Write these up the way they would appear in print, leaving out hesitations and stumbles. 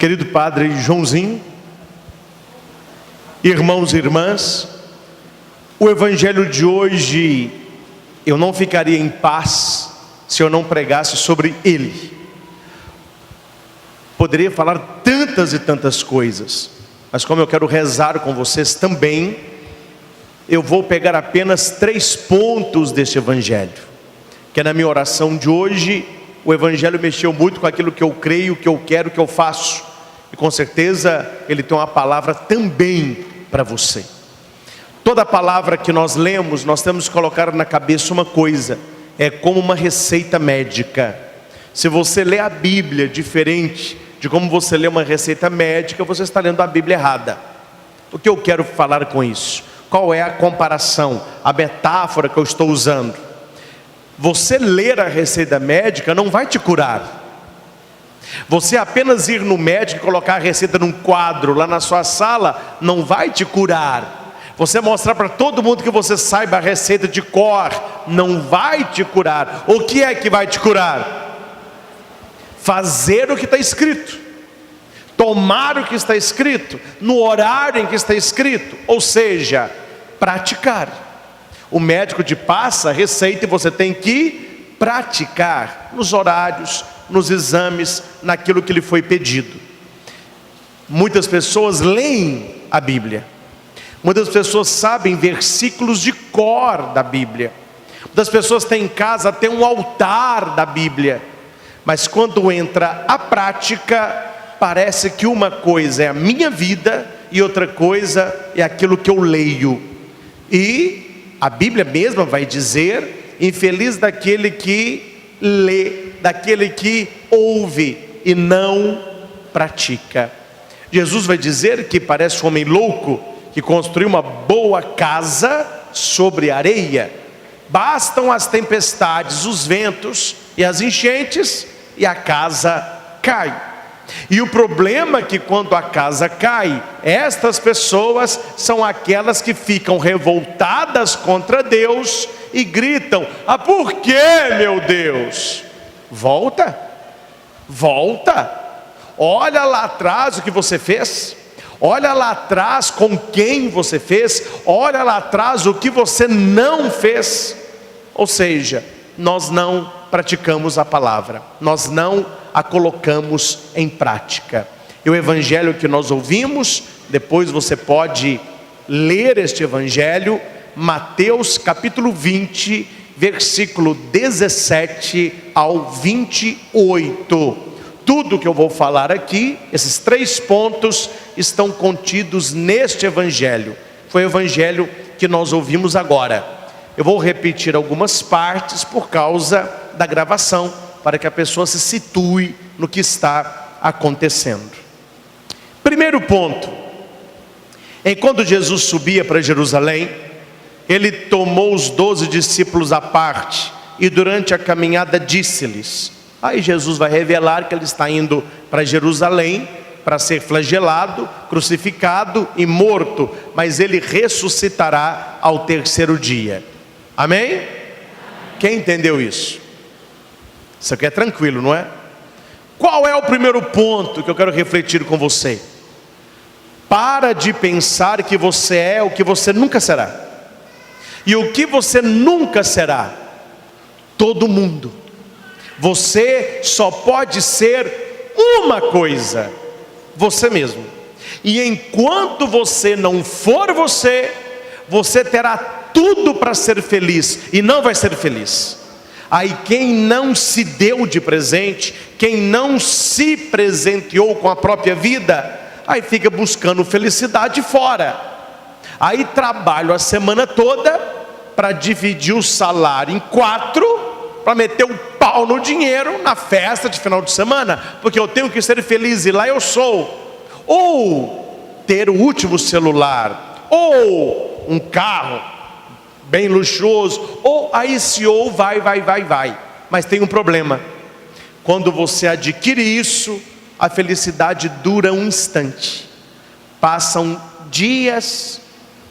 Querido Padre Joãozinho, irmãos e irmãs, o Evangelho de hoje, eu não ficaria em paz se eu não pregasse sobre ele. Poderia falar tantas e tantas coisas, mas como eu quero rezar com vocês também, eu vou pegar apenas 3 pontos deste Evangelho, que é na minha oração de hoje. O Evangelho mexeu muito com aquilo que eu creio, que eu quero, que eu faço, e com certeza ele tem uma palavra também para você. Toda palavra que nós lemos, nós temos que colocar na cabeça uma coisa: é como uma receita médica. Se você lê a Bíblia diferente de como você lê uma receita médica, você está lendo a Bíblia errada. O que eu quero falar com isso? Qual é a comparação, a metáfora que eu estou usando? Você ler a receita médica não vai te curar. Você apenas ir no médico e colocar a receita num quadro lá na sua sala não vai te curar. Você mostrar para todo mundo que você saiba a receita de cor não vai te curar. O que é que vai te curar? Fazer o que está escrito, tomar o que está escrito, no horário em que está escrito, ou seja, praticar. O médico te passa a receita e você tem que praticar nos horários, nos exames, naquilo que lhe foi pedido. Muitas pessoas leem a Bíblia, muitas pessoas sabem versículos de cor da Bíblia, muitas pessoas têm em casa até um altar da Bíblia, mas quando entra a prática, parece que uma coisa é a minha vida e outra coisa é aquilo que eu leio. E a Bíblia mesma vai dizer: infeliz daquele que lê, daquele que ouve e não pratica. Jesus vai dizer que parece um homem louco que construiu uma boa casa sobre areia. Bastam as tempestades, os ventos e as enchentes e a casa cai. E o problema é que quando a casa cai, estas pessoas são aquelas que ficam revoltadas contra Deus e gritam: ah, por que, meu Deus? Volta, volta, olha lá atrás o que você fez, olha lá atrás com quem você fez, olha lá atrás o que você não fez. Ou seja, nós não praticamos a palavra, nós não a colocamos em prática. E o Evangelho que nós ouvimos, depois você pode ler este Evangelho, Mateus capítulo 20, versículo 17 ao 28. Tudo que eu vou falar aqui, esses 3 pontos, estão contidos neste Evangelho. Foi o Evangelho que nós ouvimos agora. Eu vou repetir algumas partes por causa da gravação, para que a pessoa se situe no que está acontecendo. Primeiro ponto: enquanto Jesus subia para Jerusalém, ele tomou os 12 discípulos à parte e durante a caminhada disse-lhes. Aí Jesus vai revelar que ele está indo para Jerusalém para ser flagelado, crucificado e morto, mas ele ressuscitará ao 3º dia. Amém? Quem entendeu isso? Isso aqui é tranquilo, não é? Qual é o primeiro ponto que eu quero refletir com você? Para de pensar que você é o que você nunca será. E o que você nunca será? Todo mundo. Você só pode ser uma coisa: você mesmo. E enquanto você não for você, você terá tudo para ser feliz e não vai ser feliz. Aí quem não se deu de presente, quem não se presenteou com a própria vida, aí fica buscando felicidade fora. Aí trabalho a semana toda para dividir o salário em 4, para meter o pau no dinheiro na festa de final de semana, porque eu tenho que ser feliz e lá eu sou. Ou ter o último celular, ou um carro bem luxuoso, ou aí se ou vai. Mas tem um problema: quando você adquire isso, a felicidade dura um instante. Passam dias,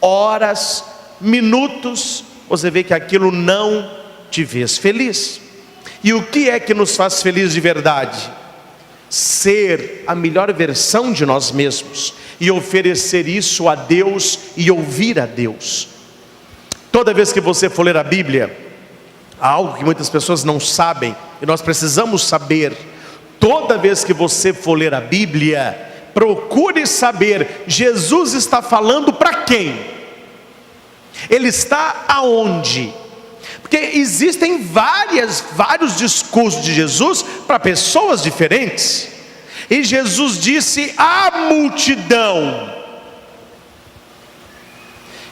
horas, minutos, você vê que aquilo não te fez feliz. E o que é que nos faz feliz de verdade? ser a melhor versão de nós mesmos e oferecer isso a Deus e ouvir a Deus. Toda vez que você for ler a Bíblia, há algo que muitas pessoas não sabem e nós precisamos saber. Toda vez que você for ler a Bíblia, procure saber, Jesus está falando para quem? Ele está aonde? Porque existem vários discursos de Jesus para pessoas diferentes. E Jesus disse à multidão.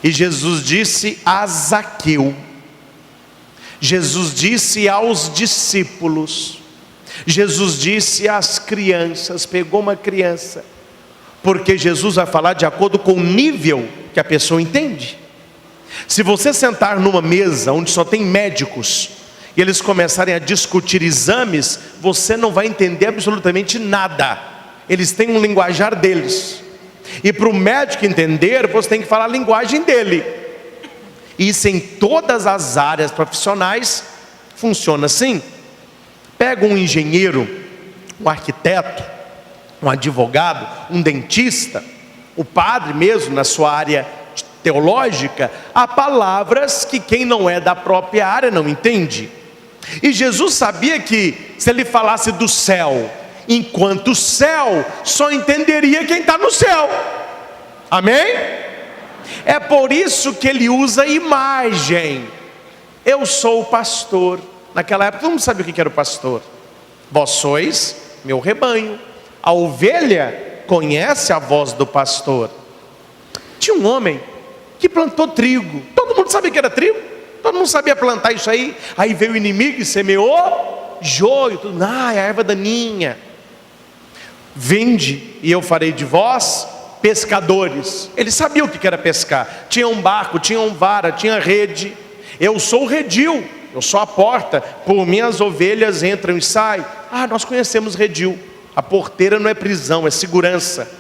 E Jesus disse a Zaqueu. Jesus disse aos discípulos. Jesus disse às crianças. Pegou uma criança. Porque Jesus vai falar de acordo com o nível que a pessoa entende. Se você sentar numa mesa onde só tem médicos e eles começarem a discutir exames, você não vai entender absolutamente nada. Eles têm um linguajar deles. E para o médico entender, você tem que falar a linguagem dele. Isso em todas as áreas profissionais funciona assim. Pega um engenheiro, um arquiteto, um advogado, um dentista, o padre mesmo na sua área teológica, há palavras que quem não é da própria área não entende. E Jesus sabia que se ele falasse do céu, enquanto céu, só entenderia quem está no céu. Amém? É por isso que ele usa imagem. Eu sou o pastor. Naquela época todo mundo sabia o que era o pastor. Vós sois meu rebanho. A ovelha conhece a voz do pastor. Tinha um homem que plantou trigo. Todo mundo sabia que era trigo. Todo mundo sabia plantar isso aí. Aí veio o inimigo e semeou joio. É a erva daninha. Vinde e eu farei de vós pescadores. Ele sabia o que era pescar. Tinha um barco, tinha um vara, tinha rede. Eu sou o redil, eu sou a porta. Por mim as ovelhas entram e saem. Nós conhecemos redil. A porteira não é prisão, é segurança.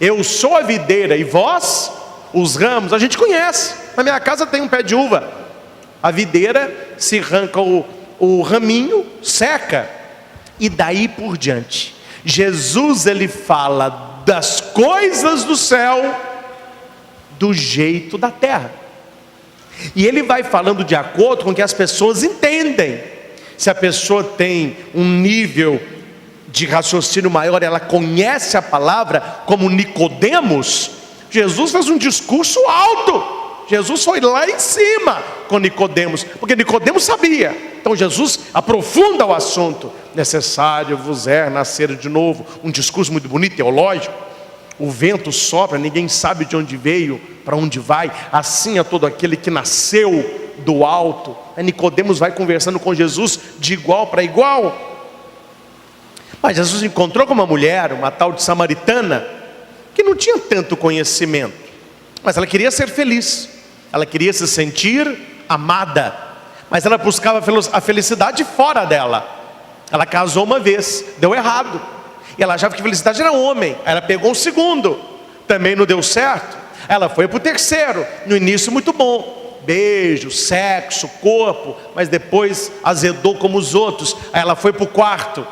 Eu sou a videira e vós os ramos. A gente conhece. Na minha casa tem um pé de uva. A videira se arranca o raminho, seca. E daí por diante, Jesus ele fala das coisas do céu do jeito da terra. E ele vai falando de acordo com o que as pessoas entendem. Se a pessoa tem um nível de raciocínio maior, ela conhece a palavra, como Nicodemos. Jesus fez um discurso alto. Jesus foi lá em cima com Nicodemos, porque Nicodemos sabia. Então Jesus aprofunda o assunto. Necessário vos é nascer de novo. Um discurso muito bonito, teológico. O vento sopra, ninguém sabe de onde veio, para onde vai. Assim é todo aquele que nasceu do alto. Nicodemos vai conversando com Jesus de igual para igual. Mas Jesus encontrou com uma mulher, uma tal de samaritana, que não tinha tanto conhecimento, mas ela queria ser feliz. Ela queria se sentir amada, mas ela buscava a felicidade fora dela. Ela casou uma vez, deu errado, e ela achava que felicidade era homem. Ela pegou um segundo, também não deu certo. Ela foi para o terceiro, no início muito bom, beijo, sexo, corpo, mas depois azedou como os outros. Aí ela foi para o quarto,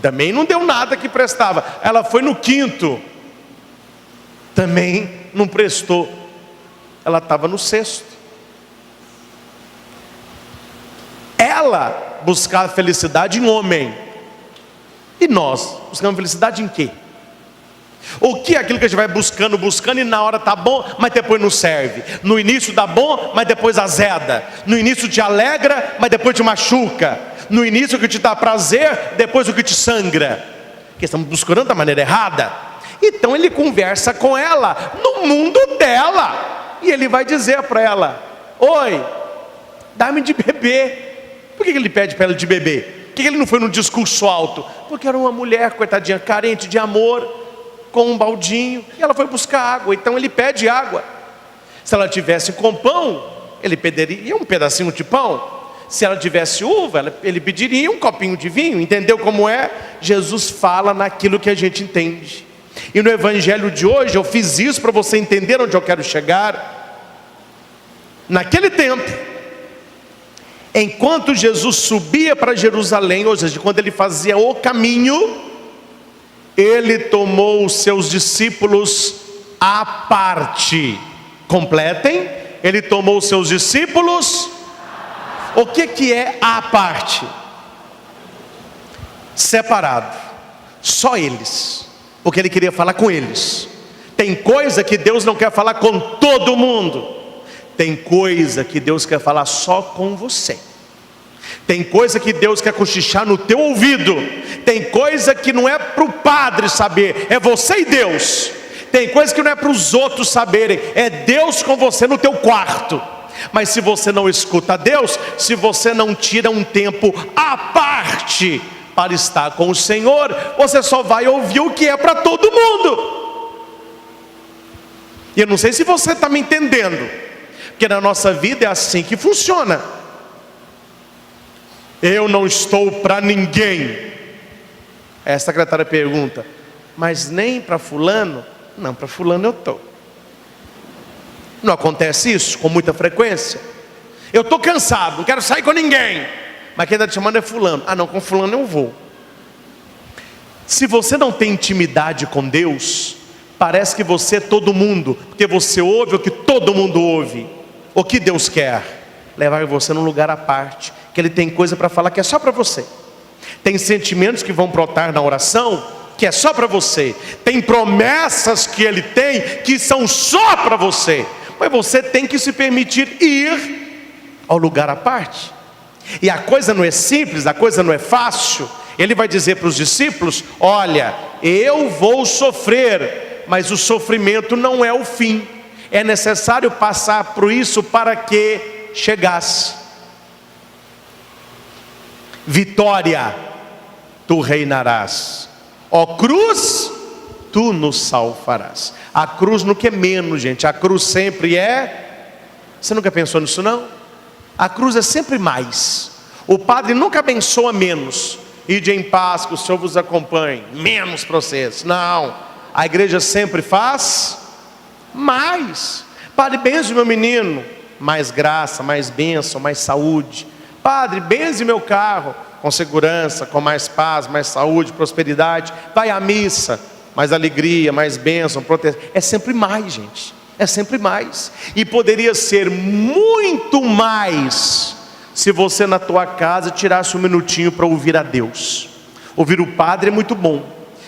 também não deu nada que prestava. Ela foi no quinto, também não prestou. Ela estava no sexto. Ela buscava felicidade em homem, e nós buscamos felicidade em quê? O que é aquilo que a gente vai buscando e na hora tá bom, mas depois não serve. No início dá bom, mas depois azeda. No início te alegra, mas depois te machuca. No início o que te dá prazer, depois o que te sangra. Porque estamos buscando da maneira errada. Então ele conversa com ela no mundo dela, e ele vai dizer para ela: oi, dá-me de beber. Por que ele pede para ela de beber? Por que ele não foi num discurso alto? Porque era uma mulher, coitadinha, carente de amor, com um baldinho, e ela foi buscar água. Então ele pede água. Se ela tivesse com pão, ele pediria um pedacinho de pão. Se ela tivesse uva, ele pediria um copinho de vinho. Entendeu como é? Jesus fala naquilo que a gente entende. E no evangelho de hoje eu fiz isso para você entender onde eu quero chegar. Naquele tempo, Enquanto Jesus subia para Jerusalém, ou seja, quando ele fazia o caminho, ele tomou os seus discípulos à parte. Completem. Ele tomou os seus discípulos. O que é à parte? Separado. Só eles. Porque ele queria falar com eles. Tem coisa que Deus não quer falar com todo mundo. Tem coisa que Deus quer falar só com você. Tem coisa que Deus quer cochichar no teu ouvido. Tem coisa que não é para o padre saber, é você e Deus. Tem coisa que não é para os outros saberem, é Deus com você no teu quarto. Mas se você não escuta Deus, se você não tira um tempo à parte para estar com o Senhor, você só vai ouvir o que é para todo mundo. E eu não sei se você está me entendendo, porque na nossa vida é assim que funciona. Eu não estou para ninguém. A secretária pergunta: mas nem para fulano? Não, para fulano eu estou. Não acontece isso com muita frequência? Eu estou cansado, não quero sair com ninguém, mas quem está te chamando é fulano. Ah não, com fulano eu vou. Se você não tem intimidade com Deus, parece que você é todo mundo, porque você ouve o que todo mundo ouve. O que Deus quer? Levar você num lugar à parte, que Ele tem coisa para falar que é só para você. Tem sentimentos que vão brotar na oração, que é só para você. Tem promessas que Ele tem, que são só para você. Mas você tem que se permitir ir ao lugar à parte. E a coisa não é simples, a coisa não é fácil. Ele vai dizer para os discípulos: olha, eu vou sofrer, mas o sofrimento não é o fim. É necessário passar por isso para que chegasse. Vitória, tu reinarás. Ó cruz, tu nos salvarás. A cruz não quer menos, gente. A cruz sempre é... Você nunca pensou nisso não? A cruz é sempre mais. O padre nunca abençoa menos. Ide em paz, que o Senhor vos acompanhe. Menos para vocês. Não. A igreja sempre faz mais. Padre, benze meu menino. Mais graça, mais bênção, mais saúde. Padre, benze meu carro. Com segurança, com mais paz, mais saúde, prosperidade. Vai à missa, mais alegria, mais bênção, proteção. É sempre mais, gente. É sempre mais. E poderia ser muito mais se você na tua casa tirasse um minutinho para ouvir a Deus. Ouvir o padre é muito bom.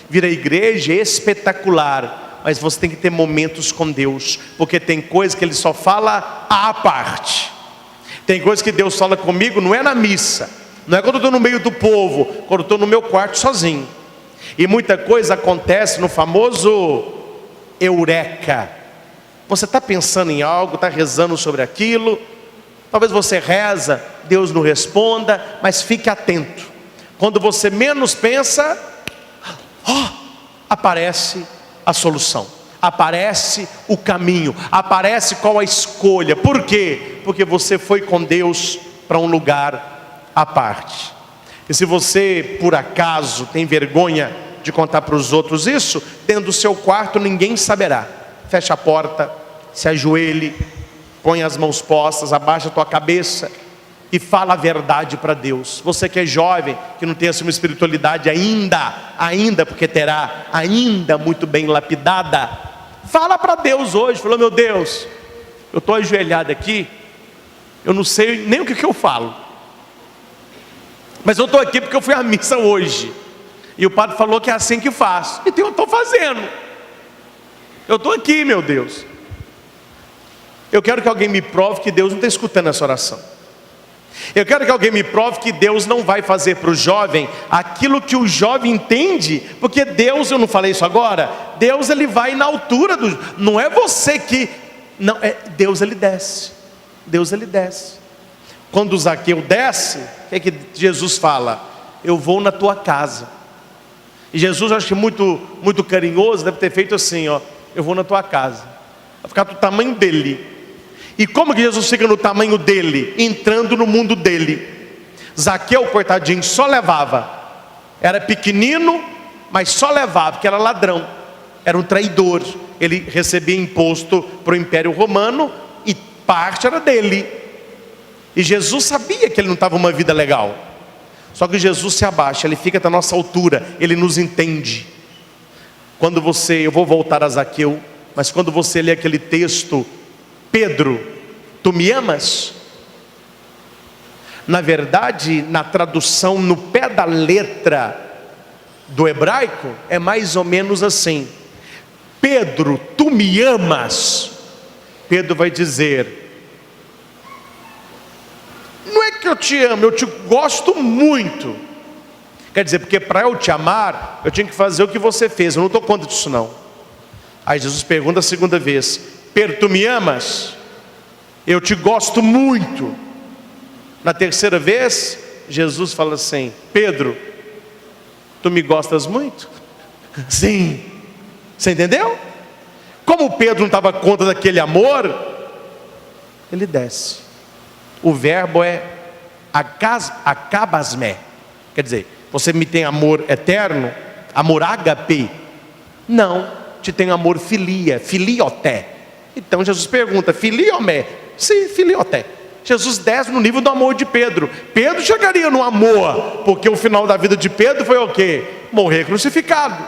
Vir à igreja é espetacular. Mas você tem que ter momentos com Deus, porque tem coisa que Ele só fala à parte. Tem coisa que Deus fala comigo, não é na missa. Não é quando eu estou no meio do povo, quando eu estou no meu quarto sozinho. E muita coisa acontece no famoso eureka. Você está pensando em algo, está rezando sobre aquilo. Talvez você reza, Deus não responda, mas fique atento. Quando você menos pensa, aparece a solução. Aparece o caminho. Aparece qual a escolha. Por quê? Porque você foi com Deus para um lugar à parte. E se você por acaso tem vergonha de contar para os outros isso, dentro do seu quarto ninguém saberá. Fecha a porta, se ajoelhe, põe as mãos postas, abaixa a tua cabeça e fala a verdade para Deus. Você que é jovem, que não tem assim uma espiritualidade ainda porque terá ainda muito bem lapidada, fala para Deus hoje. Falou: meu Deus, eu estou ajoelhado aqui, eu não sei nem o que eu falo, mas eu estou aqui porque eu fui à missa hoje, e o padre falou que é assim que faz, então eu estou fazendo. Eu estou aqui, meu Deus. Eu quero que alguém me prove que Deus não está escutando essa oração. Eu quero que alguém me prove que Deus não vai fazer para o jovem aquilo que o jovem entende, porque Deus, eu não falei isso agora, Deus ele vai na altura do... Não é você que... Não, é Deus, ele desce. Deus ele desce. Quando o Zaqueu desce, o que Jesus fala? Eu vou na tua casa. E Jesus, acho que muito carinhoso, deve ter feito assim, ó: eu vou na tua casa. Vai ficar do tamanho dele. E como que Jesus fica no tamanho dele? Entrando no mundo dele. Zaqueu, coitadinho, só levava. Era pequenino, mas só levava, porque era ladrão. Era um traidor. Ele recebia imposto para o Império Romano e parte era dele. E Jesus sabia que ele não estava uma vida legal. Só que Jesus se abaixa, ele fica da nossa altura, ele nos entende. Eu vou voltar a Zaqueu, mas quando você lê aquele texto, Pedro, tu me amas? Na verdade, na tradução, no pé da letra do hebraico, é mais ou menos assim: Pedro, tu me amas? Pedro vai dizer: não é que eu te amo, eu te gosto muito. Quer dizer, porque para eu te amar, eu tinha que fazer o que você fez, eu não estou contra disso não. Aí Jesus pergunta a segunda vez: Pedro, tu me amas? Eu te gosto muito. Na terceira vez, Jesus fala assim: Pedro, tu me gostas muito? Sim. Você entendeu? Como Pedro não estava contra daquele amor, ele desce. O verbo é akabasmé. Quer dizer, você me tem amor eterno, amor ágape? Não, te tem amor filia, filioté. Então Jesus pergunta: filiomé? Sim, filioté. Jesus desce no nível do amor de Pedro. Pedro chegaria no amor, porque o final da vida de Pedro foi o quê? Morrer crucificado.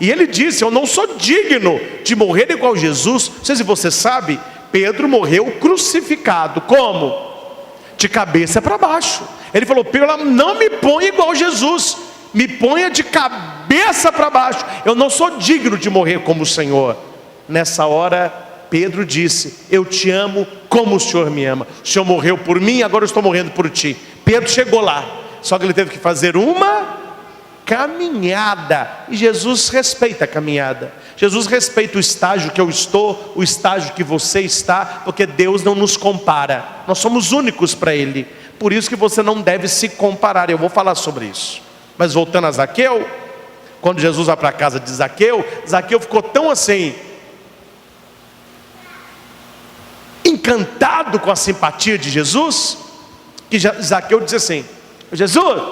E ele disse: eu não sou digno de morrer igual Jesus. Não sei se você sabe, Pedro morreu crucificado. Como? De cabeça para baixo. Ele falou: Pedro, não me ponha igual Jesus, me ponha de cabeça para baixo. Eu não sou digno de morrer como o Senhor. Nessa hora Pedro disse: eu te amo como o Senhor me ama. O Senhor morreu por mim, agora eu estou morrendo por ti. Pedro chegou lá, só que ele teve que fazer uma caminhada. E Jesus respeita a caminhada. Jesus respeita o estágio que eu estou, o estágio que você está, porque Deus não nos compara. Nós somos únicos para Ele. Por isso que você não deve se comparar. Eu vou falar sobre isso. Mas voltando a Zaqueu, quando Jesus vai para a casa de Zaqueu, Zaqueu ficou tão assim, encantado com a simpatia de Jesus, que Zaqueu disse assim: Jesus,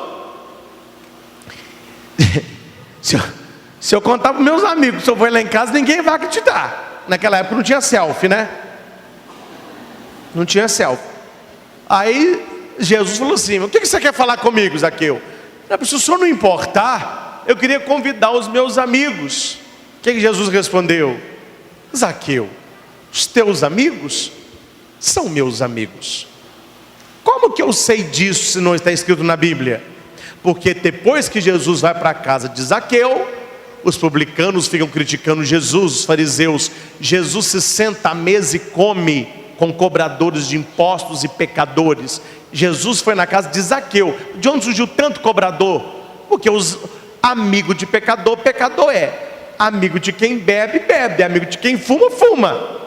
se eu contar para meus amigos, se eu for lá em casa, ninguém vai acreditar. Naquela época não tinha selfie, né? Não tinha selfie. Aí Jesus falou assim: o que você quer falar comigo, Zaqueu? Se o senhor não importar, eu queria convidar os meus amigos. O que Jesus respondeu? Zaqueu, os teus amigos são meus amigos. Como que eu sei disso se não está escrito na Bíblia? Porque depois que Jesus vai para a casa de Zaqueu, os publicanos ficam criticando Jesus, os fariseus. Jesus se senta à mesa e come com cobradores de impostos e pecadores. Jesus foi na casa de Zaqueu. De onde surgiu tanto cobrador? Porque os amigos de pecador, pecador é amigo de quem bebe, bebe, amigo de quem fuma, fuma.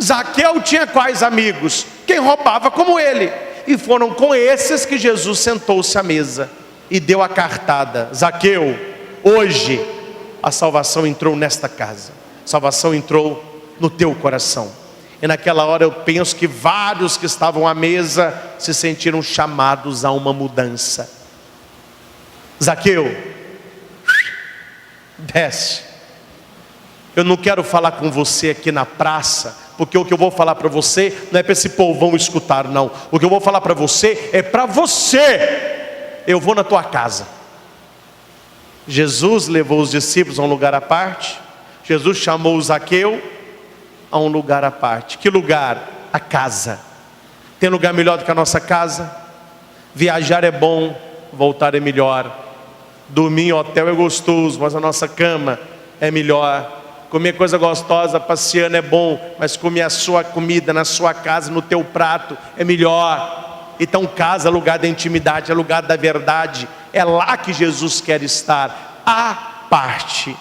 Zaqueu tinha quais amigos? Quem roubava como ele. E foram com esses que Jesus sentou-se à mesa e deu a cartada: Zaqueu, hoje a salvação entrou nesta casa, a salvação entrou no teu coração. E naquela hora eu penso que vários que estavam à mesa se sentiram chamados a uma mudança. Zaqueu, desce. Eu não quero falar com você aqui na praça, porque o que eu vou falar para você não é para esse povão escutar, não. O que eu vou falar para você é para você. Eu vou na tua casa. Jesus levou os discípulos a um lugar à parte. Jesus chamou Zaqueu a um lugar à parte. Que lugar? A casa. Tem lugar melhor do que a nossa casa? Viajar é bom, voltar é melhor. Dormir em hotel é gostoso, mas a nossa cama é melhor. Comer coisa gostosa passeando é bom, mas comer a sua comida na sua casa, no teu prato, é melhor. Então casa é lugar da intimidade, é lugar da verdade. É lá que Jesus quer estar, à parte.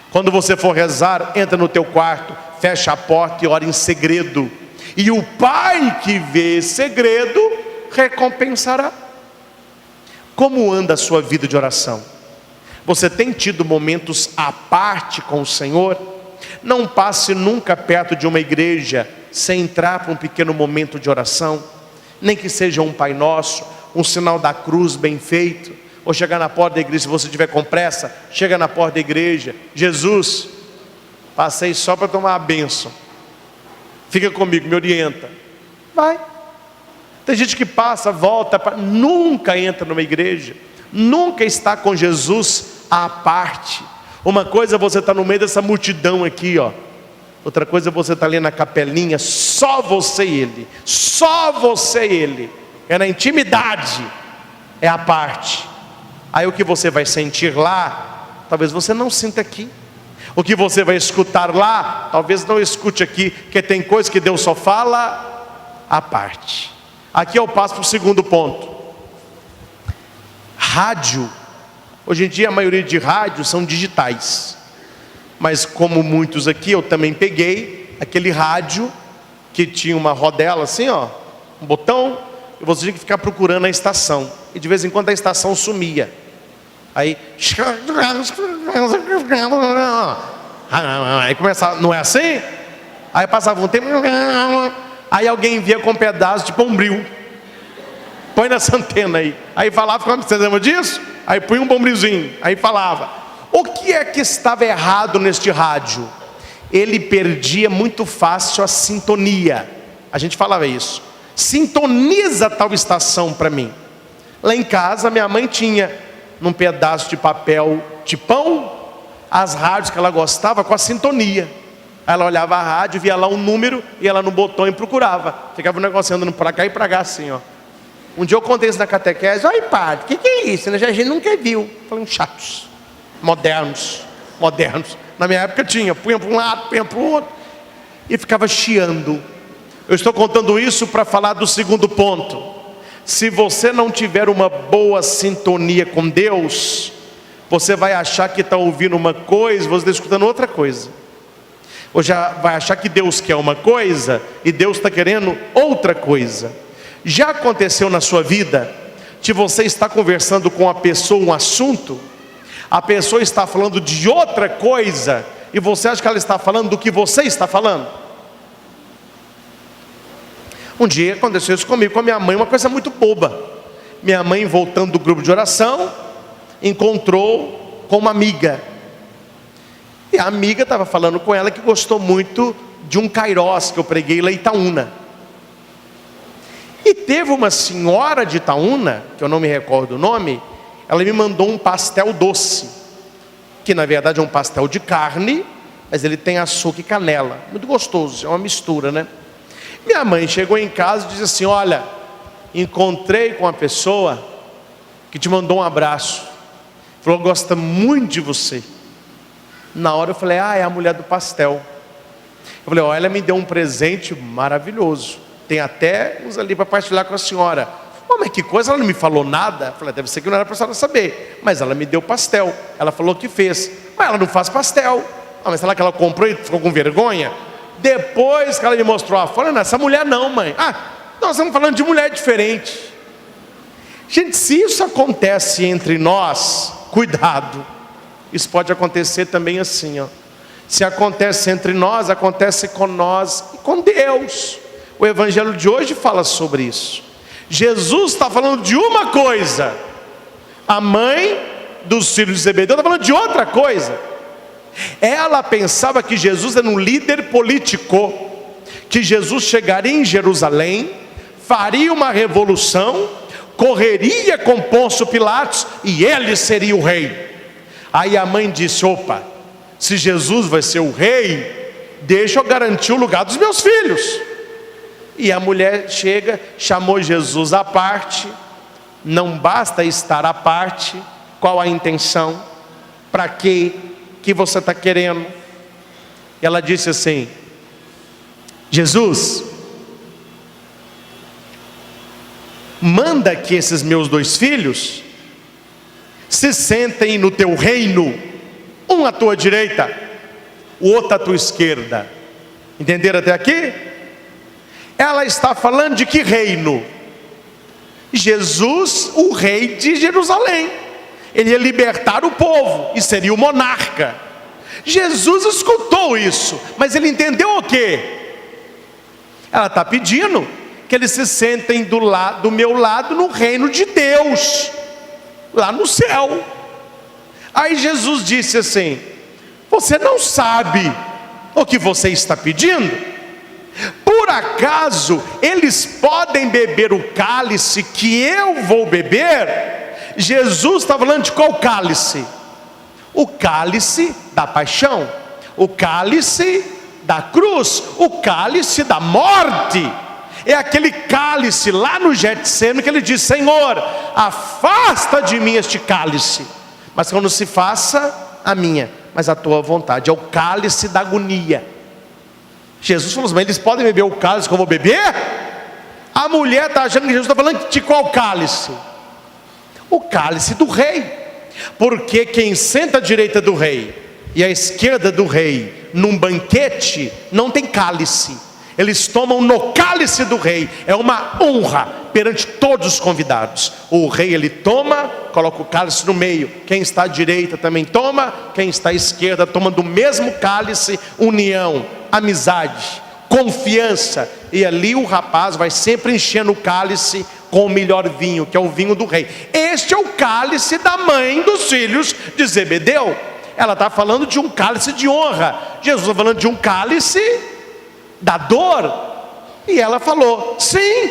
Quando você for rezar, entra no teu quarto, fecha a porta e ora em segredo. E o Pai que vê segredo recompensará. Como anda a sua vida de oração? Você tem tido momentos à parte com o Senhor? Não passe nunca perto de uma igreja sem entrar para um pequeno momento de oração, nem que seja um Pai Nosso, um sinal da cruz bem feito, ou chegar na porta da igreja. Se você estiver com pressa, chega na porta da igreja: Jesus, passei só para tomar a bênção, fica comigo, me orienta. Vai, Tem gente que passa, volta, nunca entra numa igreja, nunca está com Jesus à parte. Uma coisa é você estar no meio dessa multidão aqui, ó. Outra coisa é você estar ali na capelinha, só você e Ele, só você e Ele. É na intimidade, é a parte. Aí o que você vai sentir lá, talvez você não sinta aqui. O que você vai escutar lá, talvez não escute aqui, porque tem coisa que Deus só fala à parte. Aqui eu passo para o segundo ponto. Rádio. Hoje em dia a maioria de rádios são digitais. Mas como muitos aqui, eu também peguei aquele rádio que tinha uma rodela assim, ó, um botão, e você tinha que ficar procurando a estação. E de vez em quando a estação sumia. Aí começava, não é assim? Aí passava um tempo, aí alguém via com um pedaço de bombril. Põe nessa antena aí. Aí falava, você lembra disso? Aí põe um bombrilzinho, aí falava. O que é que estava errado neste rádio? Ele perdia muito fácil a sintonia. A gente falava isso. Sintoniza tal estação para mim. Lá em casa minha mãe tinha num pedaço de papel de pão as rádios que ela gostava com a sintonia. Ela olhava a rádio, via lá um número, ia lá no botão e procurava. Ficava um negócio andando para cá e para cá assim, ó. Um dia eu contei isso na catequese. Oi, padre, o que é isso? A gente nunca viu. Falei, chatos, modernos. Na minha época tinha, punha para um lado, punha para o outro, e ficava chiando. Eu estou contando isso para falar do segundo ponto. Se você não tiver uma boa sintonia com Deus, você vai achar que está ouvindo uma coisa, você está escutando outra coisa. Ou já vai achar que Deus quer uma coisa e Deus está querendo outra coisa. Já aconteceu na sua vida que você está conversando com a pessoa um assunto, a pessoa está falando de outra coisa e você acha que ela está falando do que você está falando? Um dia aconteceu isso comigo, com a minha mãe, uma coisa muito boba. Minha mãe, voltando do grupo de oração, encontrou com uma amiga. E a amiga estava falando com ela que gostou muito de um kairós que eu preguei lá em Itaúna. E teve uma senhora de Itaúna, que eu não me recordo o nome, ela me mandou um pastel doce, que na verdade é um pastel de carne, mas ele tem açúcar e canela, muito gostoso, é uma mistura, né? Minha mãe chegou em casa e disse assim, olha, encontrei com uma pessoa que te mandou um abraço, falou, gosta muito de você. Na hora eu falei, é a mulher do pastel. Eu falei, ela me deu um presente maravilhoso, tem até uns ali para partilhar com a senhora. Mas que coisa, ela não me falou nada. Eu falei, deve ser que não era para a senhora saber, mas ela me deu pastel, ela falou que fez, mas ela não faz pastel. Mas será que ela comprou e ficou com vergonha? Depois que ela me mostrou a foto, essa mulher não, mãe. Nós estamos falando de mulher diferente. Gente, se isso acontece entre nós, cuidado. Isso pode acontecer também assim, ó. Se acontece entre nós, acontece com nós e com Deus. O evangelho de hoje fala sobre isso. Jesus está falando de uma coisa, a mãe dos filhos de Zebedeu está falando de outra coisa. Ela pensava que Jesus era um líder político, que Jesus chegaria em Jerusalém, faria uma revolução, correria com Pôncio Pilatos e ele seria o rei. Aí a mãe disse, opa, se Jesus vai ser o rei, deixa eu garantir o lugar dos meus filhos. E a mulher chega, chamou Jesus à parte. Não basta estar à parte. Qual a intenção? Para quê? Que você está querendo? Ela disse assim, Jesus, manda que esses meus dois filhos se sentem no teu reino, um à tua direita, o outro à tua esquerda. Entenderam até aqui? Ela está falando de que reino? Jesus, o rei de Jerusalém. Ele ia libertar o povo e seria o monarca. Jesus escutou isso, mas ele entendeu o quê? Ela está pedindo que eles se sentem do meu lado no reino de Deus, lá no céu. Aí Jesus disse assim, você não sabe o que você está pedindo? Por por acaso eles podem beber o cálice que eu vou beber? Jesus está falando de qual cálice? O cálice da paixão, o cálice da cruz, o cálice da morte. É aquele cálice lá no Getsemane que ele diz: Senhor, afasta de mim este cálice, mas que não se faça a minha, mas a tua vontade. É o cálice da agonia. Jesus falou assim: mas eles podem beber o cálice que eu vou beber? A mulher está achando que Jesus está falando de qual cálice? O cálice do rei. Porque quem senta à direita do rei e à esquerda do rei num banquete não tem cálice. Eles tomam no cálice do rei. É uma honra perante todos os convidados. O rei, ele toma, coloca o cálice no meio. Quem está à direita também toma. Quem está à esquerda toma do mesmo cálice. União, amizade, confiança. E ali o rapaz vai sempre enchendo o cálice com o melhor vinho, que é o vinho do rei. Este é o cálice da mãe dos filhos de Zebedeu. Ela está falando de um cálice de honra. Jesus está falando de um cálice da dor. E ela falou: sim,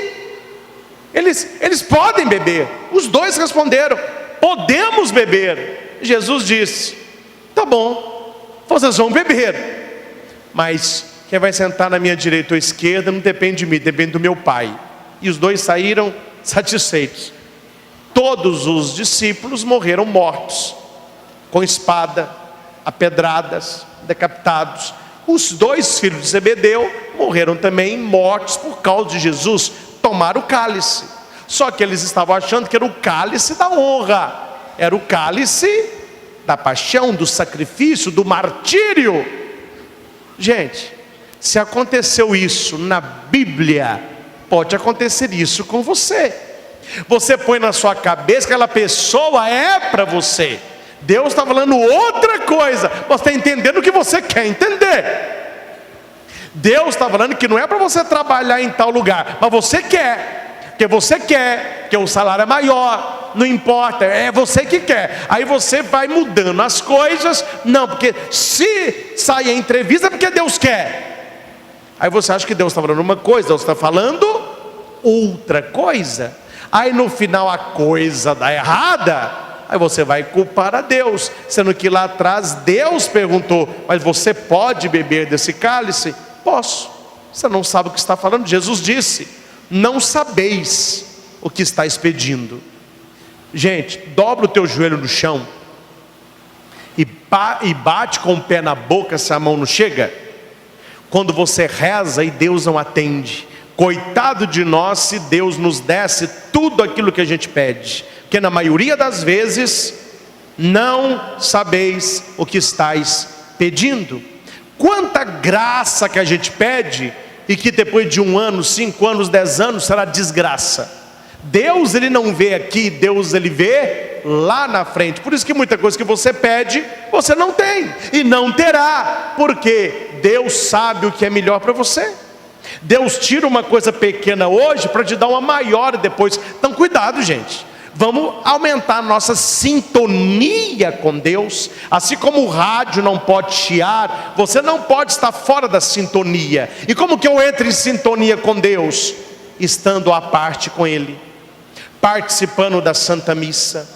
eles podem beber. Os dois responderam: podemos beber. Jesus disse: tá bom, vocês vão beber, mas quem vai sentar na minha direita ou esquerda não depende de mim, depende do meu Pai. E os dois saíram satisfeitos. Todos os discípulos morreram mortos, com espada, a pedradas, decapitados. Os dois filhos de Zebedeu morreram também mortos por causa de Jesus tomar o cálice. Só que eles estavam achando que era o cálice da honra, era o cálice da paixão, do sacrifício, do martírio. Gente, se aconteceu isso na Bíblia, pode acontecer isso com você. Você põe na sua cabeça que aquela pessoa é para você. Deus está falando outra coisa. Você está entendendo o que você quer entender. Deus está falando que não é para você trabalhar em tal lugar, mas você quer, porque você quer, porque o salário é maior, não importa, é você que quer. Aí você vai mudando as coisas. Não, porque se sair a entrevista é porque Deus quer. Aí você acha que Deus está falando uma coisa, Deus está falando outra coisa. Aí no final a coisa dá errada, aí você vai culpar a Deus, sendo que lá atrás Deus perguntou: mas você pode beber desse cálice? Posso. Você não sabe o que está falando. Jesus disse: não sabeis o que estáis pedindo. Gente, dobra o teu joelho no chão e bate com o pé na boca se a mão não chega. Quando você reza e Deus não atende, coitado de nós se Deus nos desse tudo aquilo que a gente pede, porque na maioria das vezes não sabeis o que estáis pedindo. Quanta graça que a gente pede e que depois de 1 ano, 5 anos, 10 anos será desgraça. Deus, ele não vê aqui, Deus, ele vê lá na frente. Por isso que muita coisa que você pede, você não tem e não terá, porque Deus sabe o que é melhor para você. Deus tira uma coisa pequena hoje para te dar uma maior depois. Então cuidado, gente. Vamos aumentar a nossa sintonia com Deus. Assim como o rádio não pode chiar, você não pode estar fora da sintonia. E como que eu entro em sintonia com Deus? Estando à parte com Ele, participando da Santa Missa,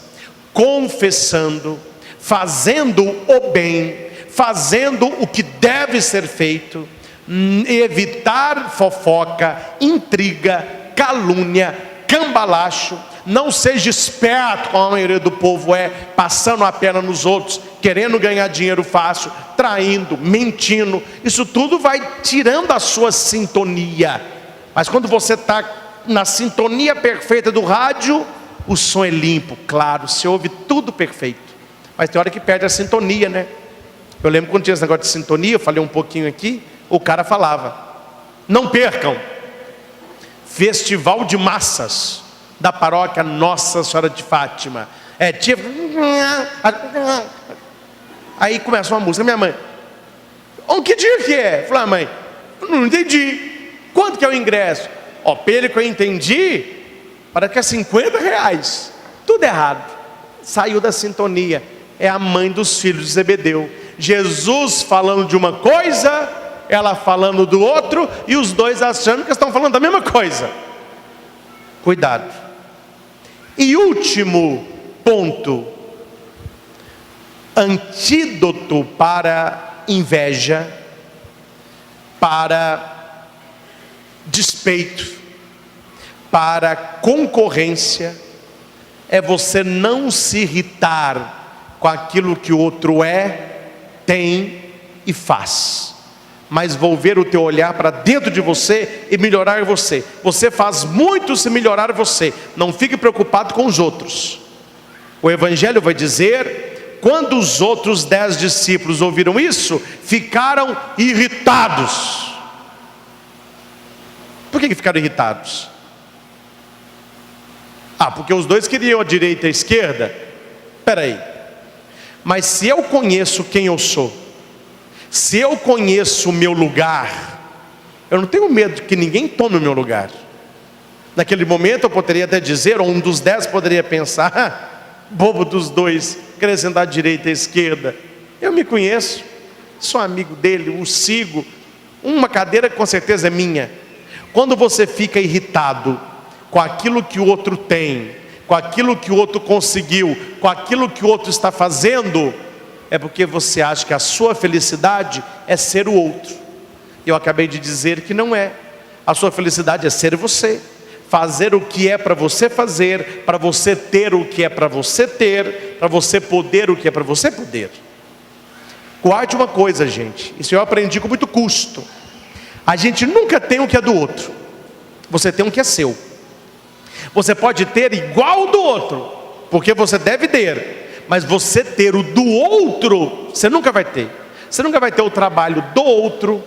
confessando, fazendo o bem, fazendo o que deve ser feito, evitar fofoca, intriga, calúnia, cambalacho. Não seja esperto como a maioria do povo é, passando a perna nos outros, querendo ganhar dinheiro fácil, traindo, mentindo. Isso tudo vai tirando a sua sintonia. Mas quando você está na sintonia perfeita do rádio, o som é limpo, claro, você ouve tudo perfeito. Mas tem hora que perde a sintonia, né? Eu lembro quando tinha esse negócio de sintonia, eu falei um pouquinho aqui, o cara falava: não percam, festival de massas da paróquia Nossa Senhora de Fátima. É tipo... Aí começa uma música. Minha mãe: que dia que é? Eu falei: mãe, não entendi. Quanto que é o ingresso? Pelo que eu entendi, parece que é R$50. Tudo errado. Saiu da sintonia. É a mãe dos filhos de Zebedeu. Jesus falando de uma coisa, ela falando do outro e os dois achando que estão falando da mesma coisa. Cuidado. E último ponto, antídoto para inveja, para despeito, para concorrência, é você não se irritar com aquilo que o outro é, tem e faz, mas volver o teu olhar para dentro de você e melhorar você. Você faz muito se melhorar você, não fique preocupado com os outros. O Evangelho vai dizer, quando os outros 10 discípulos ouviram isso, ficaram irritados. Por que ficaram irritados? Porque os dois queriam a direita e a esquerda. Espera aí, mas se eu conheço quem eu sou, se eu conheço o meu lugar, eu não tenho medo de que ninguém tome o meu lugar. Naquele momento eu poderia até dizer, ou um dos 10 poderia pensar, bobo dos dois, querer sentar à direita e à esquerda. Eu me conheço, sou amigo dele, o sigo, uma cadeira com certeza é minha. Quando você fica irritado com aquilo que o outro tem, com aquilo que o outro conseguiu, com aquilo que o outro está fazendo, é porque você acha que a sua felicidade é ser o outro. Eu acabei de dizer que não é. A sua felicidade é ser você, fazer o que é para você fazer, para você ter o que é para você ter, para você poder o que é para você poder. Guarde uma coisa, gente, isso eu aprendi com muito custo. A gente nunca tem o que é do outro, você tem o que é seu. Você pode ter igual ao do outro, porque você deve ter, mas você ter o do outro, você nunca vai ter. Você nunca vai ter o trabalho do outro,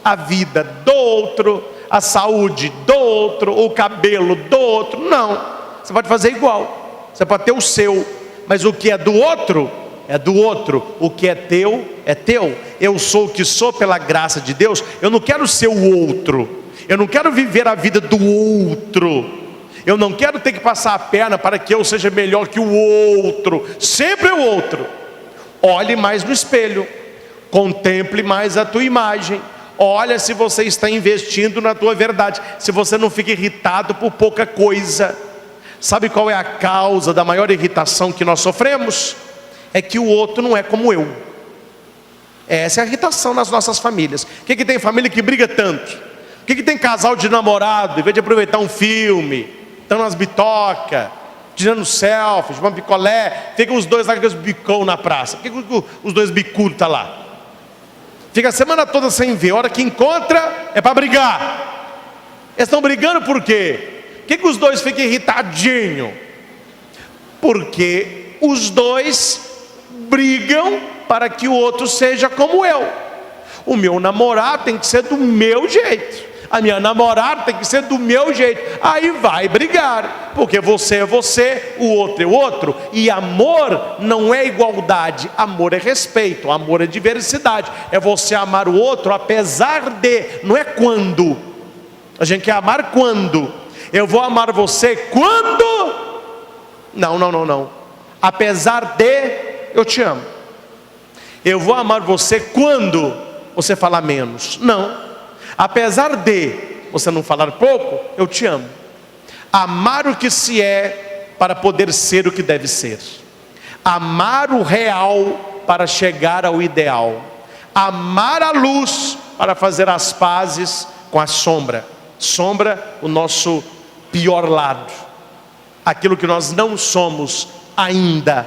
a vida do outro, a saúde do outro, o cabelo do outro. Não, você pode fazer igual, você pode ter o seu, mas o que é do outro, é do outro. O que é teu, é teu. Eu sou o que sou pela graça de Deus. Eu não quero ser o outro, eu não quero viver a vida do outro. Eu não quero ter que passar a perna para que eu seja melhor que o outro. Sempre o outro. Olhe mais no espelho, contemple mais a tua imagem, olha se você está investindo na tua verdade, se você não fica irritado por pouca coisa. Sabe qual é a causa da maior irritação que nós sofremos? É que o outro não é como eu. Essa é a irritação nas nossas famílias. Por que tem família que briga tanto? Por que tem casal de namorado, em vez de aproveitar um filme, estão nas bitocas, tirando selfie, uma picolé, fica os dois lá com os bicão na praça? Por que os dois bicudos estão lá? Fica a semana toda sem ver, a hora que encontra é para brigar. Eles estão brigando por quê? Por que os dois ficam irritadinhos? Porque os dois brigam para que o outro seja como eu. O meu namorado tem que ser do meu jeito, a minha namorada tem que ser do meu jeito. Aí vai brigar, porque você é você, o outro é o outro. E amor não é igualdade, amor é respeito, amor é diversidade. É você amar o outro apesar de, não é quando. A gente quer amar quando. Eu vou amar você quando? Não. Apesar de, eu te amo. Eu vou amar você quando você falar menos. Não. Apesar de você não falar pouco, eu te amo. Amar o que se é para poder ser o que deve ser. Amar o real para chegar ao ideal. Amar a luz para fazer as pazes com a sombra. Sombra, o nosso pior lado. Aquilo que nós não somos ainda.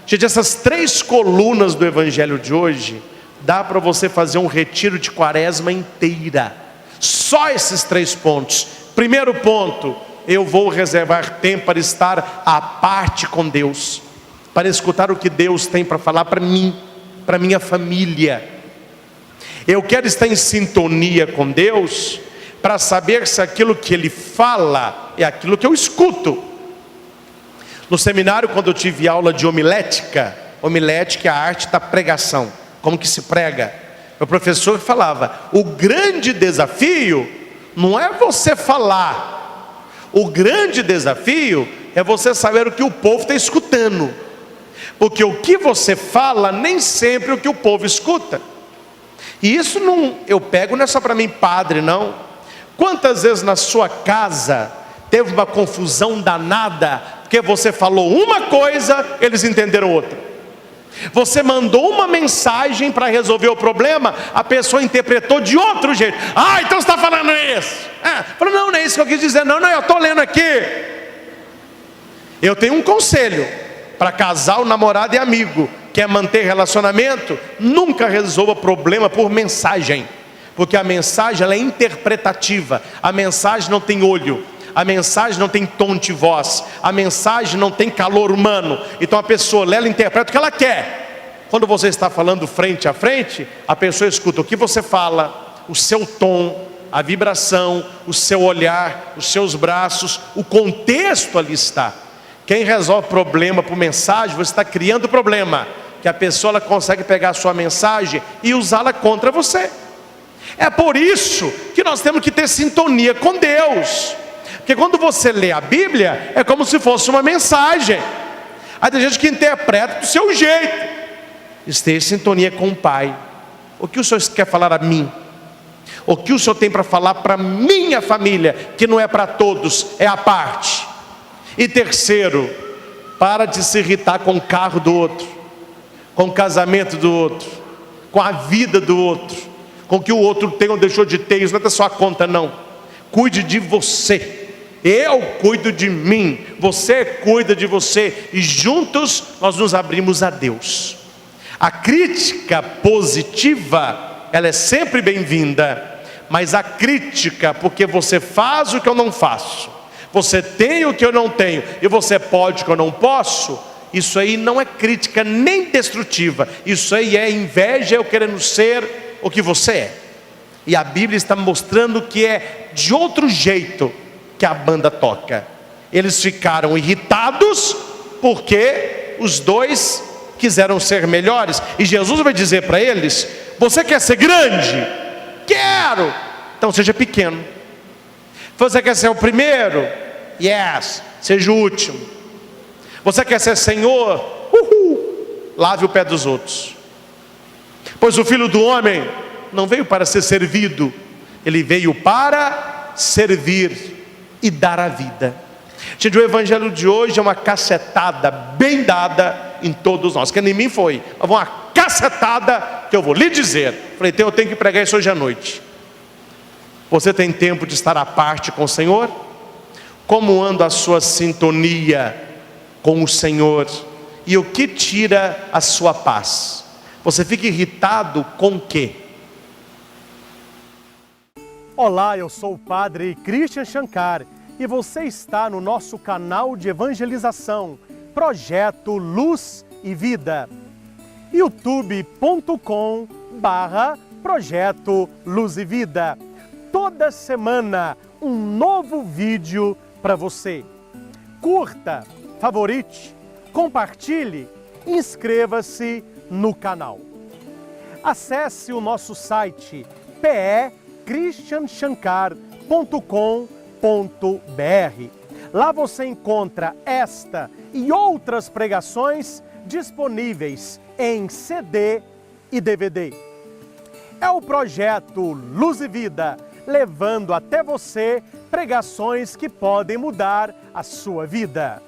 Gente, essas 3 colunas do Evangelho de hoje, dá para você fazer um retiro de quaresma inteira. Só esses 3 pontos. Primeiro ponto, eu vou reservar tempo para estar à parte com Deus, para escutar o que Deus tem para falar para mim, para minha família. Eu quero estar em sintonia com Deus, para saber se aquilo que Ele fala é aquilo que eu escuto. No seminário, quando eu tive aula de homilética é a arte da pregação, como que se prega. O professor falava, o grande desafio não é você falar, o grande desafio é você saber o que o povo está escutando, porque o que você fala nem sempre é o que o povo escuta. E isso não é só para mim, padre, não. Quantas vezes na sua casa teve uma confusão danada, porque você falou uma coisa, eles entenderam outra. Você mandou uma mensagem para resolver o problema, a pessoa interpretou de outro jeito. Ah, então você está falando isso. Falou, não é isso que eu quis dizer. Não, eu estou lendo aqui. Eu tenho um conselho para casal, namorado e amigo. Quer manter relacionamento? Nunca resolva problema por mensagem. Porque a mensagem ela é interpretativa. A mensagem não tem olho. A mensagem não tem tom de voz. A mensagem não tem calor humano. Então a pessoa lê, ela interpreta o que ela quer. Quando você está falando frente a frente, a pessoa escuta o que você fala, o seu tom, a vibração, o seu olhar, os seus braços, o contexto ali está. Quem resolve problema por mensagem, você está criando problema. Que a pessoa ela consegue pegar a sua mensagem e usá-la contra você. É por isso que nós temos que ter sintonia com Deus. Porque quando você lê a Bíblia, é como se fosse uma mensagem. Aí tem gente que interpreta do seu jeito. Esteja em sintonia com o Pai. O que o Senhor quer falar a mim? O que o Senhor tem para falar para minha família? Que não é para todos, é a parte. E terceiro, para de se irritar com o carro do outro, com o casamento do outro, com a vida do outro, com o que o outro tem ou deixou de ter. Isso não é da sua conta, não. Cuide de você. Eu cuido de mim, você cuida de você, e juntos nós nos abrimos a Deus. A crítica positiva, ela é sempre bem-vinda, mas a crítica porque você faz o que eu não faço, você tem o que eu não tenho, e você pode o que eu não posso, isso aí não é crítica nem destrutiva, isso aí é inveja, eu querendo ser o que você é. E a Bíblia está mostrando que é de outro jeito que a banda toca. Eles ficaram irritados porque os dois quiseram ser melhores, e Jesus vai dizer para eles: você quer ser grande? Quero! Então seja pequeno. Você quer ser o primeiro? Yes! Seja o último. Você quer ser Senhor? Uhul! Lave o pé dos outros. Pois o Filho do Homem não veio para ser servido, ele veio para servir e dar a vida. Gente, o evangelho de hoje é uma cacetada bem dada em todos nós, que nem mim foi, mas uma cacetada que eu vou lhe dizer. Falei, então eu tenho que pregar isso hoje à noite. Você tem tempo de estar à parte com o Senhor? Como anda a sua sintonia com o Senhor? E o que tira a sua paz? Você fica irritado com o quê? Olá, eu sou o Padre Christian Shankar e você está no nosso canal de evangelização, Projeto Luz e Vida. youtube.com/Projeto Luz e Vida. Toda semana um novo vídeo para você. Curta, favorite, compartilhe, inscreva-se no canal. Acesse o nosso site christianshankar.com.br. Lá você encontra esta e outras pregações disponíveis em CD e DVD. É o projeto Luz e Vida, levando até você pregações que podem mudar a sua vida.